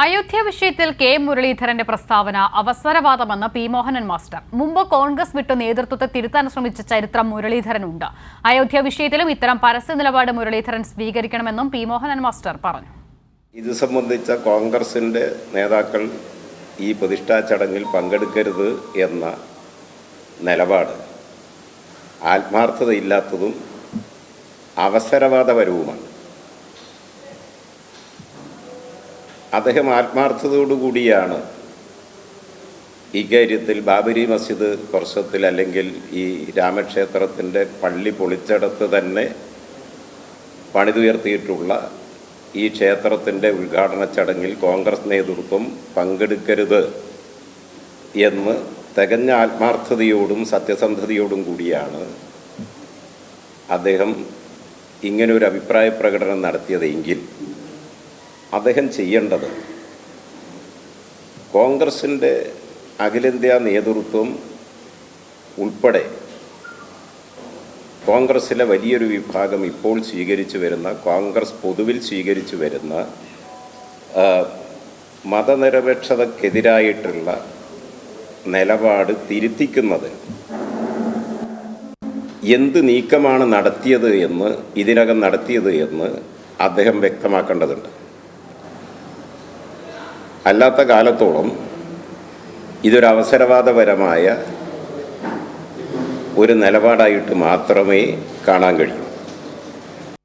അയോധ്യ വിഷയത്തിൽ കെ മുരളീധരന്റെ പ്രസ്താവന അവസരവാദമെന്ന് പി മോഹനൻ മാസ്റ്റർ. മുമ്പ് കോൺഗ്രസ് വിട്ട് നേതൃത്വത്തെ തിരുത്താൻ ശ്രമിച്ച ചരിത്രം മുരളീധരനുണ്ട്. അയോധ്യ വിഷയത്തിലും ഇത്തരം പരസ്യ നിലപാട് മുരളീധരൻ സ്വീകരിക്കണമെന്നും പി മോഹനൻ മാസ്റ്റർ പറഞ്ഞു. ഇത് സംബന്ധിച്ച കോൺഗ്രസിന്റെ നേതാക്കൾ ഈ പ്രതിഷ്ഠാ ചടങ്ങിൽ പങ്കെടുക്കരുത് എന്ന നിലപാട് ആത്മാർത്ഥതയില്ലാത്തതും അവസരവാദപരവുമാണ്. അദ്ദേഹം ആത്മാർത്ഥതയോടുകൂടിയാണ് ഇക്കാര്യത്തിൽ ബാബരി മസ്ജിദ് പ്രശ്നത്തിൽ അല്ലെങ്കിൽ ഈ രാമക്ഷേത്രത്തിൻ്റെ പള്ളി പൊളിച്ചെടുത്ത് തന്നെ പണിതുയർത്തിയിട്ടുള്ള ഈ ക്ഷേത്രത്തിൻ്റെ ഉദ്ഘാടന ചടങ്ങിൽ കോൺഗ്രസ് നേതൃത്വം പങ്കെടുക്കരുത് എന്ന് തികഞ്ഞ ആത്മാർത്ഥതയോടും സത്യസന്ധതയോടും കൂടിയാണ് അദ്ദേഹം ഇങ്ങനൊരു അഭിപ്രായ പ്രകടനം നടത്തിയതെങ്കിൽ അദ്ദേഹം ചെയ്യേണ്ടത് കോൺഗ്രസിൻ്റെ അഖിലേന്ത്യാ നേതൃത്വം ഉൾപ്പെടെ കോൺഗ്രസിലെ വലിയൊരു വിഭാഗം ഇപ്പോൾ സ്വീകരിച്ചു വരുന്ന കോൺഗ്രസ് പൊതുവിൽ സ്വീകരിച്ചു വരുന്ന മതനിരപേക്ഷതക്കെതിരായിട്ടുള്ള നിലപാട് തിരുത്തിക്കുന്നത് എന്ത് നീക്കമാണ് നടത്തിയത് എന്ന് ഇതിനകം നടത്തിയത് എന്ന് അദ്ദേഹം വ്യക്തമാക്കേണ്ടതുണ്ട്. അല്ലാത്ത കാലത്തോളം ഇതൊരു അവസരവാദപരമായ ഒരു നിലപാടായിട്ട് മാത്രമേ കാണാൻ കഴിയൂ.